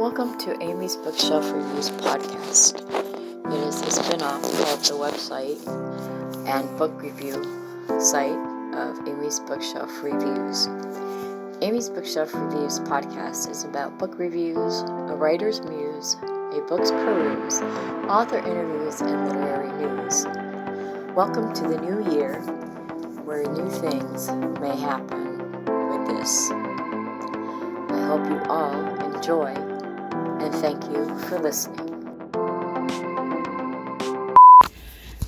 Welcome to Amy's Bookshelf Reviews podcast. It is a spin-off of the website and book review site of Amy's Bookshelf Reviews. Amy's Bookshelf Reviews podcast is about book reviews, a writer's muse, a book's peruse, author interviews, and literary news. Welcome to the new year, where new things may happen with this. I hope you all enjoy, and thank you for listening.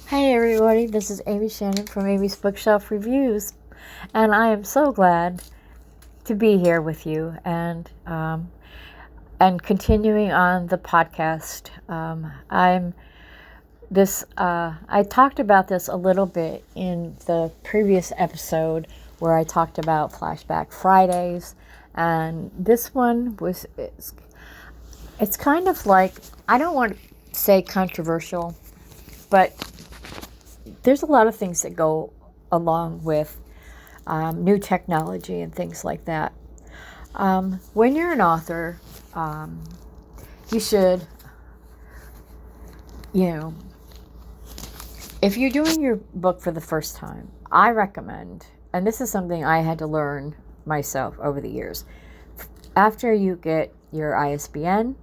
Hey everybody, this is Amy Shannon from Amy's Bookshelf Reviews, and I am so glad to be here with you and continuing on the podcast. I talked about this a little bit in the previous episode where I talked about Flashback Fridays, and this one it's kind of like, I don't want to say controversial, but there's a lot of things that go along with new technology and things like that. When you're an author, you should, if you're doing your book for the first time, I recommend, and this is something I had to learn myself over the years, after you get your ISBN,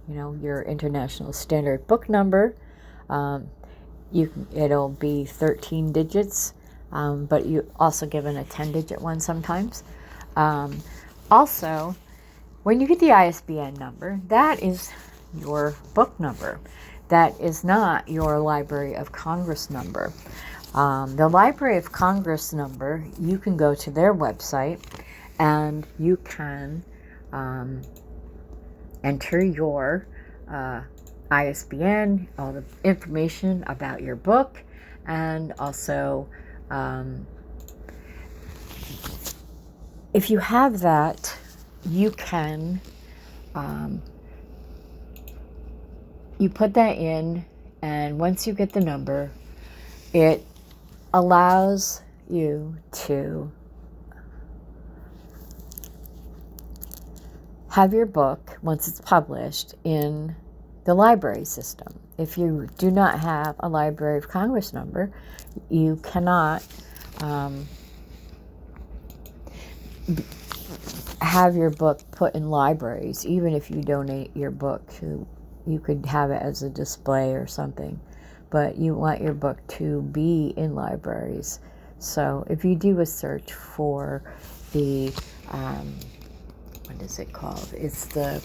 your International Standard Book Number, it'll be 13 digits, but you also given a 10-digit one sometimes. Also, when you get the ISBN number, that is your book number. That is not your Library of Congress number. The Library of Congress number, you can go to their website and you can enter your ISBN, all the information about your book, and also if you have that, you can you put that in, and once you get the number, it allows you to have your book, once it's published, in the library system. If you do not have a Library of Congress number, you cannot have your book put in libraries. Even if you donate your book to, you could have it as a display or something, but you want your book to be in libraries. So if you do a search for the what is it called? It's the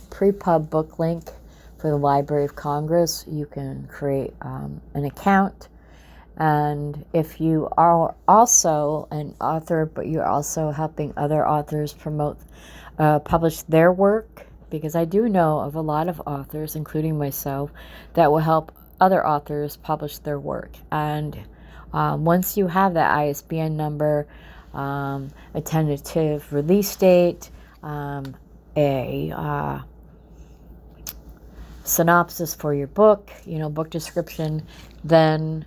pre-pub book link for the Library of Congress. You can create an account. And if you are also an author, but you're also helping other authors publish their work, because I do know of a lot of authors, including myself, that will help other authors publish their work. And once you have that ISBN number, a tentative release date, a synopsis for your book, book description, then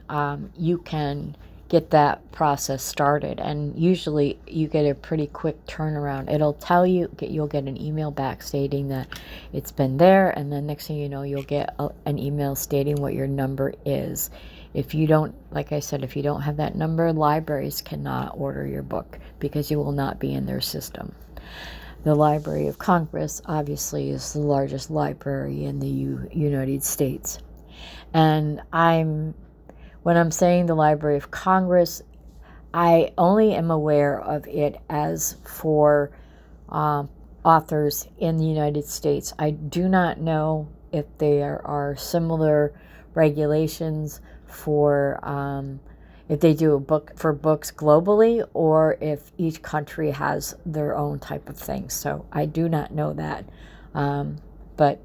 you can get that process started. And usually you get a pretty quick turnaround. It'll tell you, you'll get an email back stating that it's been there, and then next thing you know, you'll get an email stating what your number is. If you don't, like I said, if you don't have that number, libraries cannot order your book because you will not be in their system. The Library of Congress, obviously, is the largest library in the United States. And when I'm saying the Library of Congress, I only am aware of it as for authors in the United States. I do not know if there are similar regulations for if they do a book for books globally, or if each country has their own type of thing. So I do not know that. But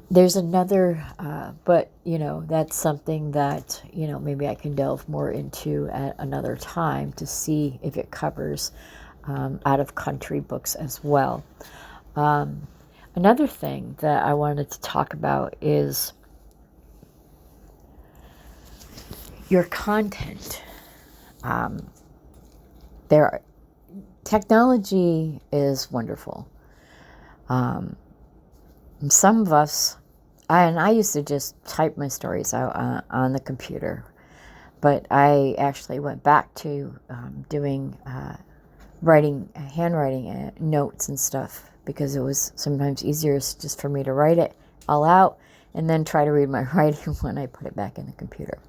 there's another, that's something that, maybe I can delve more into at another time to see if it covers out-of-country books as well. Another thing that I wanted to talk about is your content. technology is wonderful. Some of us, I used to just type my stories out on the computer, but I actually went back to doing handwriting notes and stuff, because it was sometimes easier just for me to write it all out and then try to read my writing when I put it back in the computer.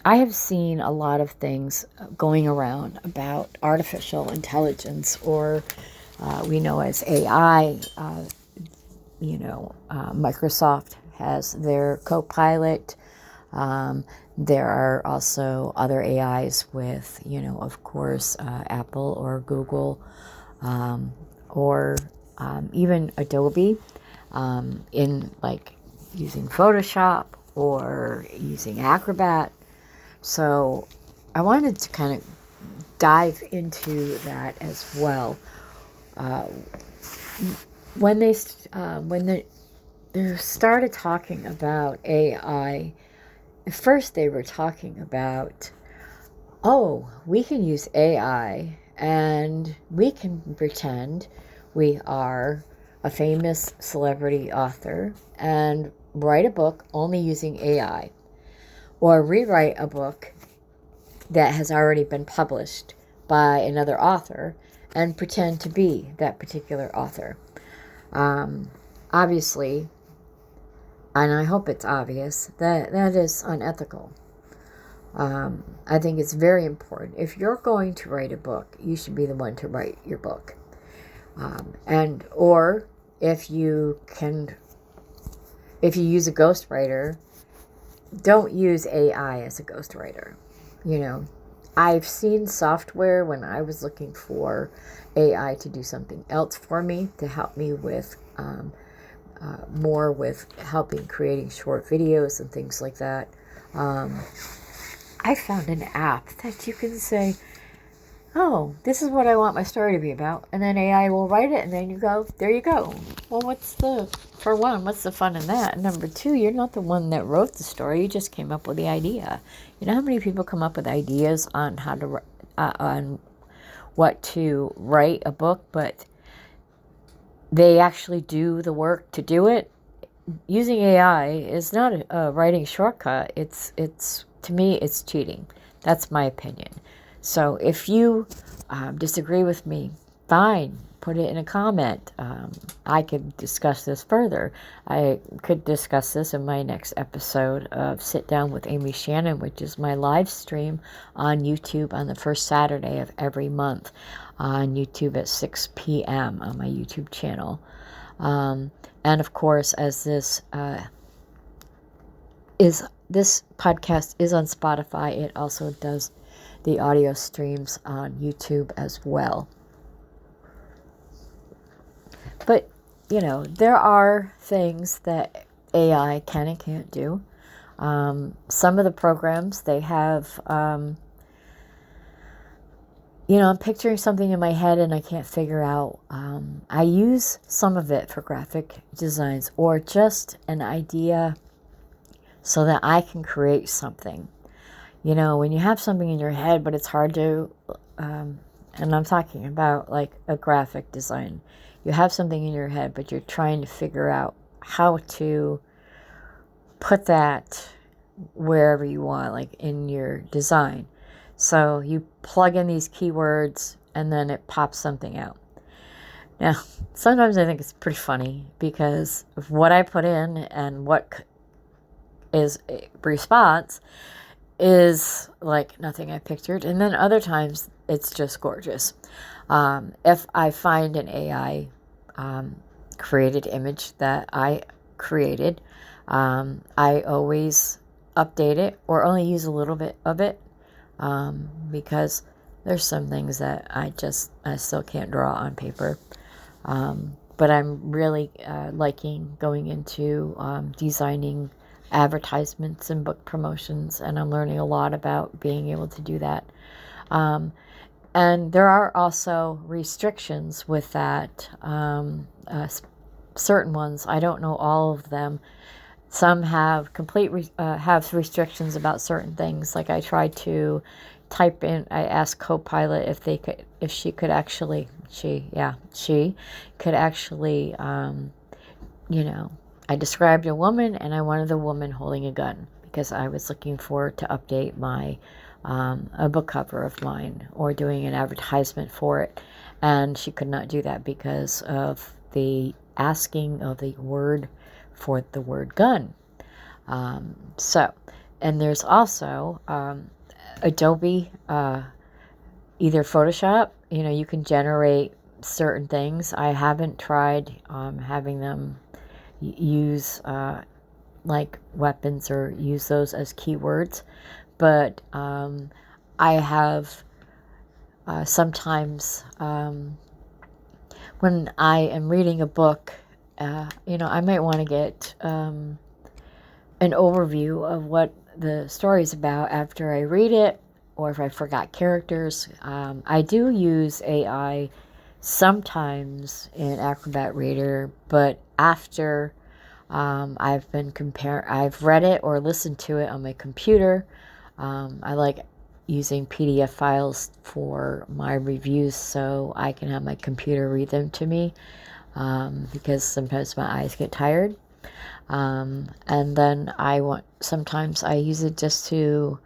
I have seen a lot of things going around about artificial intelligence, or we know as AI. Microsoft has their Copilot. There are also other AIs with, of course, Apple or Google, or even Adobe, in like using Photoshop or using Acrobat. So I wanted to kind of dive into that as well. When they started talking about AI, at first they were talking about, oh, we can use AI and we can pretend we are a famous celebrity author and write a book only using AI, or rewrite a book that has already been published by another author and pretend to be that particular author. Obviously, and I hope it's obvious, that is unethical. I think it's very important. If you're going to write a book, you should be the one to write your book. Or if you use a ghostwriter, don't use AI as a ghostwriter. I've seen software when I was looking for AI to do something else for me, to help me with more with helping creating short videos and things like that. I found an app that you can say, oh, this is what I want my story to be about, and then AI will write it, and then you go, there you go. Well, what's the fun in that? And number two, you're not the one that wrote the story, you just came up with the idea. You know how many people come up with ideas on how to on what to write a book, but they actually do the work to do it? Using AI is not a writing shortcut. It's to me, it's cheating. That's my opinion. So if you disagree with me, fine, put it in a comment. I could discuss this further. I could discuss this in my next episode of Sit Down with Amy Shannon, which is my live stream on YouTube on the first Saturday of every month on YouTube at 6 p.m. on my YouTube channel. And of course, as this podcast is on Spotify, it also does the audio streams on YouTube as well. But, there are things that AI can and can't do. Some of the programs, they have, I'm picturing something in my head and I can't figure out. I use some of it for graphic designs, or just an idea so that I can create something. When you have something in your head, but it's hard to, and I'm talking about like a graphic design. You have something in your head, but you're trying to figure out how to put that wherever you want, like in your design. So you plug in these keywords and then it pops something out. Now, sometimes I think it's pretty funny, because of what I put in and what is a response is like nothing I pictured. And then other times it's just gorgeous. If I find an AI created image that I created, I always update it or only use a little bit of it, because there's some things that I still can't draw on paper. But I'm really liking going into designing advertisements and book promotions, and I'm learning a lot about being able to do that. And there are also restrictions with that, certain ones. I don't know all of them. Some have have restrictions about certain things. Like I tried to type in, I asked Copilot if she could actually, she could actually, I described a woman and I wanted the woman holding a gun because I was looking for to update my, a book cover of mine or doing an advertisement for it. And she could not do that because of the asking of the word for the word gun. And there's also Adobe, either Photoshop, you can generate certain things. I haven't tried having them use like weapons or use those as keywords, but I have sometimes when I am reading a book, I might want to get an overview of what the story's about after I read it, or if I forgot characters. I do use AI sometimes in Acrobat Reader, but after I've read it or listened to it on my computer. I like using PDF files for my reviews so I can have my computer read them to me, because sometimes my eyes get tired. And then sometimes I use it just to,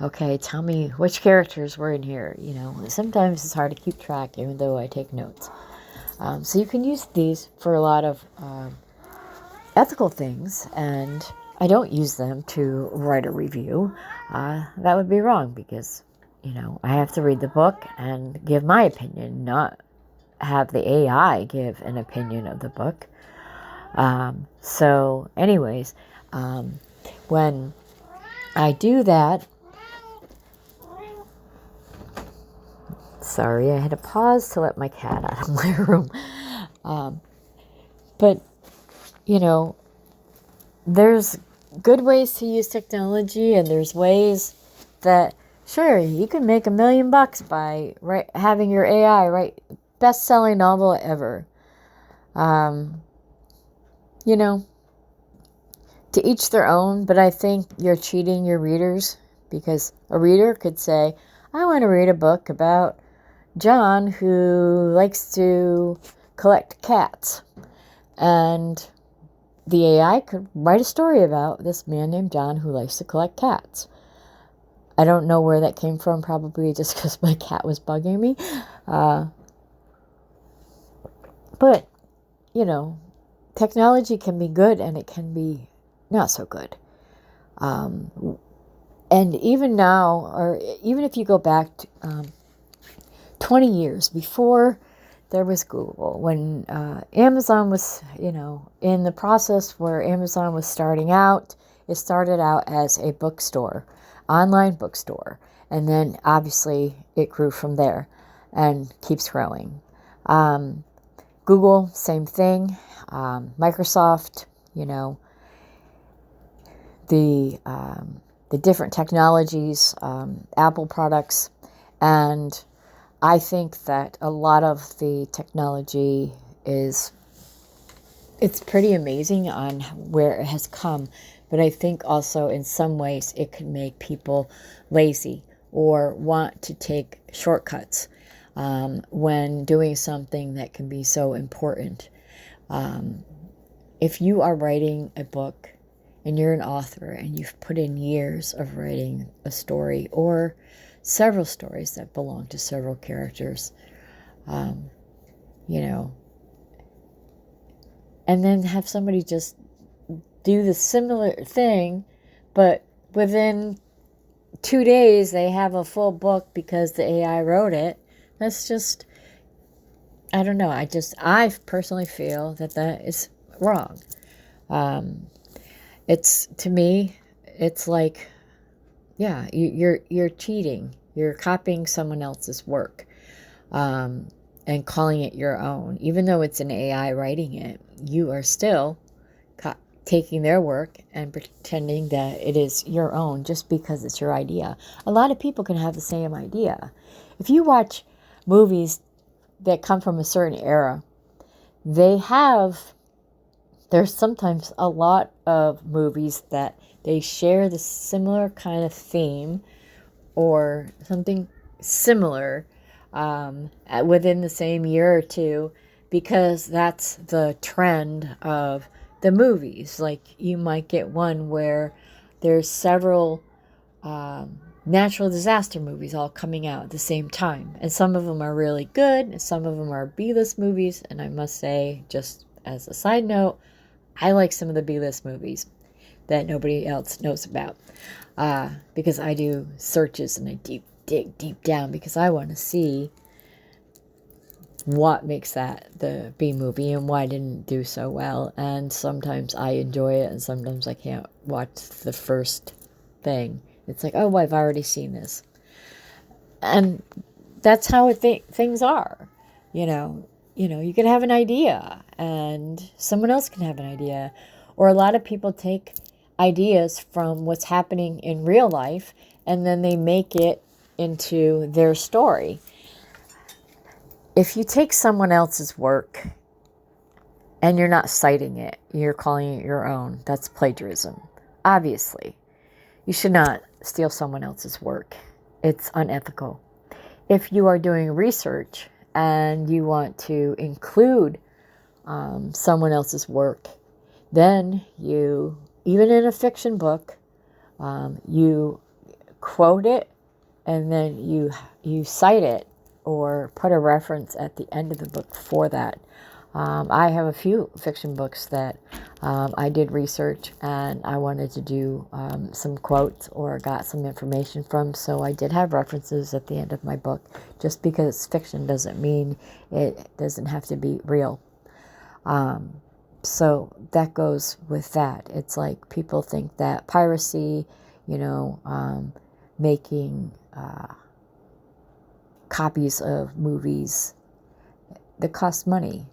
okay, tell me which characters were in here. Sometimes it's hard to keep track even though I take notes. So you can use these for a lot of ethical things, and I don't use them to write a review. That would be wrong because, I have to read the book and give my opinion, not have the AI give an opinion of the book. So anyways, when I do that, sorry, I had to pause to let my cat out of my room. But, there's good ways to use technology, and there's ways that, sure, you can make $1 million by having your AI write best-selling novel ever. To each their own, but I think you're cheating your readers, because a reader could say, I want to read a book about John who likes to collect cats. And the AI could write a story about this man named John who likes to collect cats. I don't know where that came from, probably just because my cat was bugging me. But, technology can be good and it can be not so good. And even now, or even if you go back to 20 years before there was Google, when Amazon was, in the process where Amazon was starting out, it started out as a bookstore, online bookstore. And then obviously it grew from there and keeps growing. Google, same thing. Microsoft, the different technologies, Apple products, and I think that a lot of the technology it's pretty amazing on where it has come, but I think also in some ways it can make people lazy or want to take shortcuts when doing something that can be so important. If you are writing a book and you're an author and you've put in years of writing a story or several stories that belong to several characters, and then have somebody just do the similar thing, but within 2 days they have a full book because the AI wrote it. That's just, I don't know. I personally feel that is wrong. To me, it's like, yeah, you're cheating. You're copying someone else's work, and calling it your own. Even though it's an AI writing it, you are still taking their work and pretending that it is your own just because it's your idea. A lot of people can have the same idea. If you watch movies that come from a certain era, they have there's sometimes a lot of movies that they share the similar kind of theme or something similar within the same year or two, because that's the trend of the movies. Like you might get one where there's several natural disaster movies all coming out at the same time, and some of them are really good and some of them are B-list movies. And I must say, just as a side note, I like some of the B-list movies that nobody else knows about, because I do searches and I dig deep down because I want to see what makes that the B movie and why it didn't do so well. And sometimes I enjoy it and sometimes I can't watch the first thing. It's like, oh, I've already seen this. And that's how things are. You can have an idea and someone else can have an idea. Or a lot of people take ideas from what's happening in real life and then they make it into their story. If you take someone else's work and you're not citing it, you're calling it your own, that's plagiarism. Obviously, you should not steal someone else's work. It's unethical. If you are doing research and you want to include someone else's work, then you, even in a fiction book, you quote it and then you cite it or put a reference at the end of the book for that. I have a few fiction books that I did research and I wanted to do some quotes or got some information from, so I did have references at the end of my book. Just because it's fiction doesn't mean it doesn't have to be real. So that goes with that. It's like people think that piracy, making copies of movies that cost money.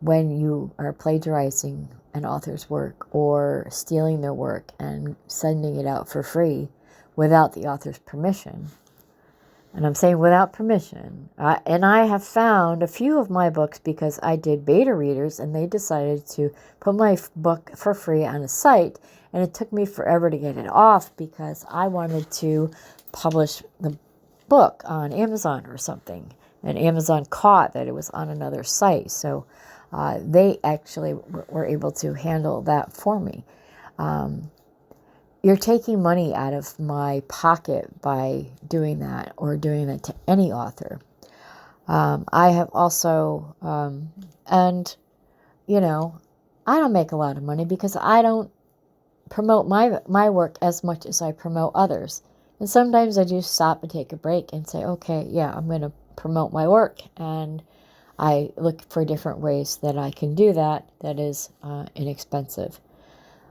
When you are plagiarizing an author's work or stealing their work and sending it out for free without the author's permission, and I'm saying without permission, and I have found a few of my books because I did beta readers and they decided to put my book for free on a site, and it took me forever to get it off because I wanted to publish the book on Amazon or something, and Amazon caught that it was on another site, so they actually were able to handle that for me. You're taking money out of my pocket by doing that, or doing that to any author. I have also, and I don't make a lot of money because I don't promote my work as much as I promote others. And sometimes I do stop and take a break and say, okay, yeah, I'm going to promote my work, and I look for different ways that I can do that is inexpensive.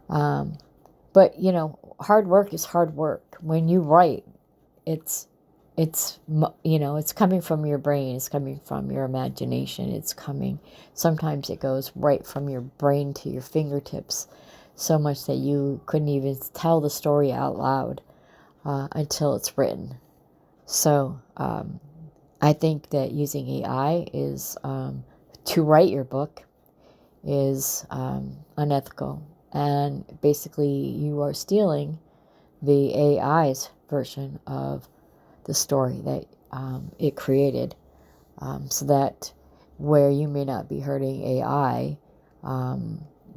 But hard work is hard work. When you write, it's coming from your brain, it's coming from your imagination, sometimes it goes right from your brain to your fingertips, so much that you couldn't even tell the story out loud until it's written. So I think that using AI is to write your book is unethical. And basically, you are stealing the AI's version of the story that it created. So that where you may not be hurting AI,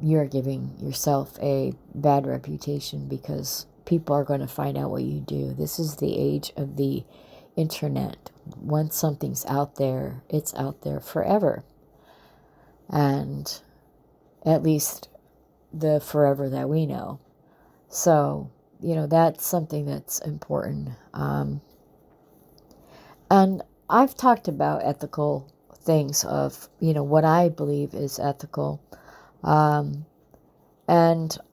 you're giving yourself a bad reputation because people are going to find out what you do. This is the age of the internet. Once something's out there, it's out there forever. And at least the forever that we know. So, that's something that's important. And I've talked about ethical things of, what I believe is ethical. And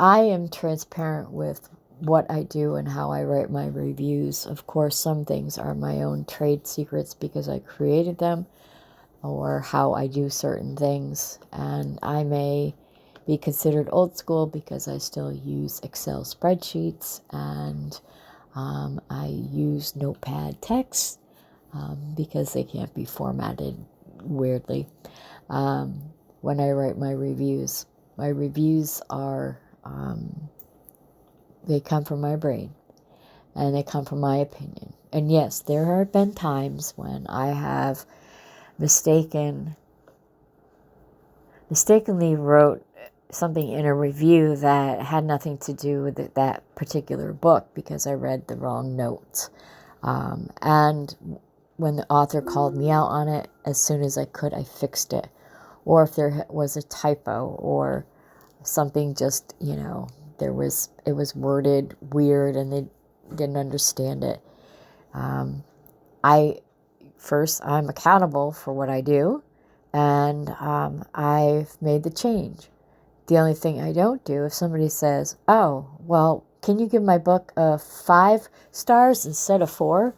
I am transparent with what I do and how I write my reviews. Of course, some things are my own trade secrets because I created them, or how I do certain things. And I may be considered old school because I still use Excel spreadsheets, and I use Notepad text because they can't be formatted weirdly when I write my reviews. my reviews are, they come from my brain, and they come from my opinion. And yes, there have been times when I have mistakenly wrote something in a review that had nothing to do with that particular book because I read the wrong notes. And when the author called me out on it, as soon as I could, I fixed it. Or if there was a typo or something just, it was worded weird and they didn't understand it. I'm accountable for what I do, and I've made the change. The only thing I don't do, if somebody says, oh, well, can you give my book 5 stars instead of 4?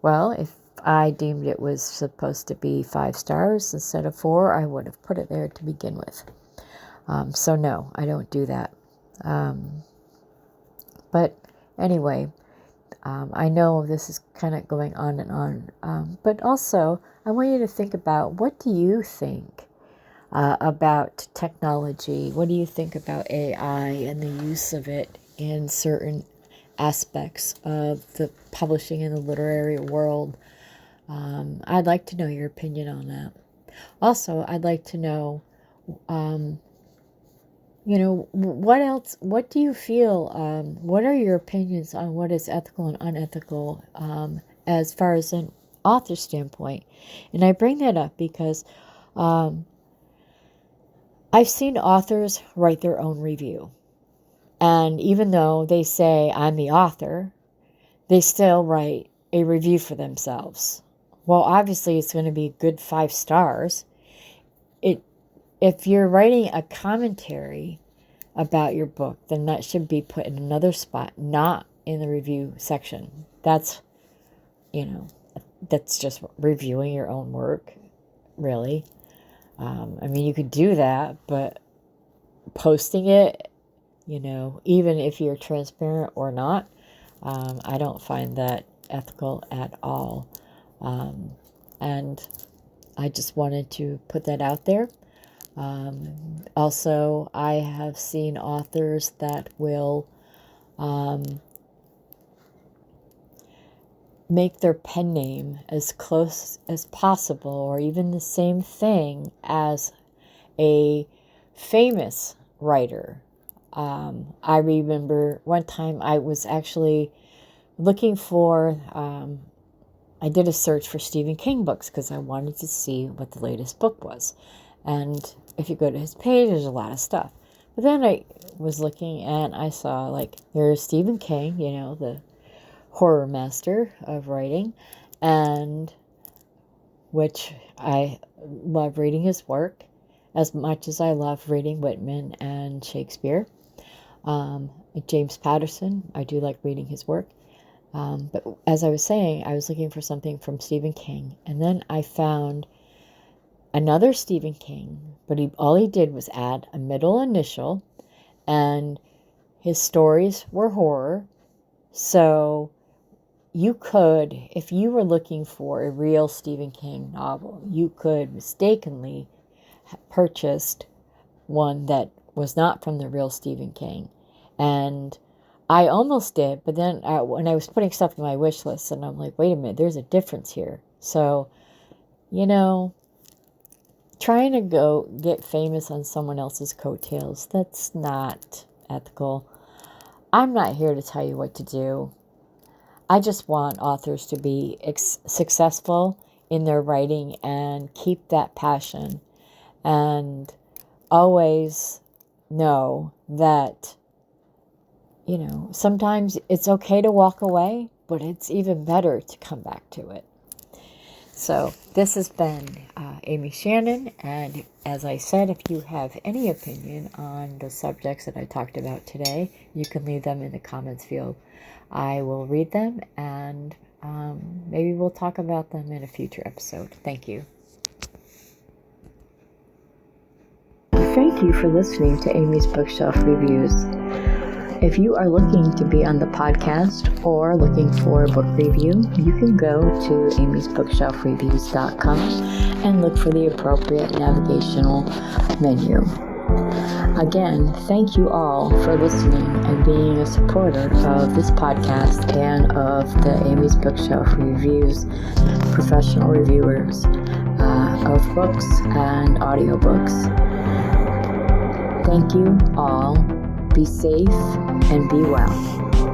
Well, if I deemed it was supposed to be 5 stars instead of 4, I would have put it there to begin with. So no, I don't do that. But anyway, I know this is kind of going on and on, but also I want you to think about, what do you think about technology? What do you think about AI and the use of it in certain aspects of the publishing and the literary world? I'd like to know your opinion on that. Also, I'd like to know, what else, what do you feel, what are your opinions on what is ethical and unethical as far as an author standpoint? And I bring that up because I've seen authors write their own review. And even though they say, I'm the author, they still write a review for themselves. Well, obviously, it's going to be good 5 stars. If you're writing a commentary about your book, then that should be put in another spot, not in the review section. That's just reviewing your own work, really. You could do that, but posting it, even if you're transparent or not, I don't find that ethical at all. And I just wanted to put that out there. Also, I have seen authors that will make their pen name as close as possible, or even the same thing as a famous writer. I remember one time I was actually looking for, I did a search for Stephen King books because I wanted to see what the latest book was. And if you go to his page, there's a lot of stuff. But then I was looking and I saw, there's Stephen King, the horror master of writing, and which I love reading his work as much as I love reading Whitman and Shakespeare. James Patterson, I do like reading his work. But as I was saying, I was looking for something from Stephen King, and then I found another Stephen King, but all he did was add a middle initial, and his stories were horror. So you could, if you were looking for a real Stephen King novel, you could mistakenly have purchased one that was not from the real Stephen King. And I almost did, but then when I was putting stuff in my wish list, and I'm like, wait a minute, there's a difference here. So, trying to go get famous on someone else's coattails, that's not ethical. I'm not here to tell you what to do. I just want authors to be successful in their writing and keep that passion, and always know that, sometimes it's okay to walk away, but it's even better to come back to it. So this has been Amy Shannon, and as I said, if you have any opinion on the subjects that I talked about today, you can leave them in the comments field. I will read them, and maybe we'll talk about them in a future episode. Thank you. Thank you for listening to Amy's Bookshelf Reviews. If you are looking to be on the podcast or looking for a book review, you can go to amysbookshelfreviews.com and look for the appropriate navigational menu. Again, thank you all for listening and being a supporter of this podcast and of the Amy's Bookshelf Reviews, professional reviewers of books and audiobooks. Thank you all. Be safe and be well.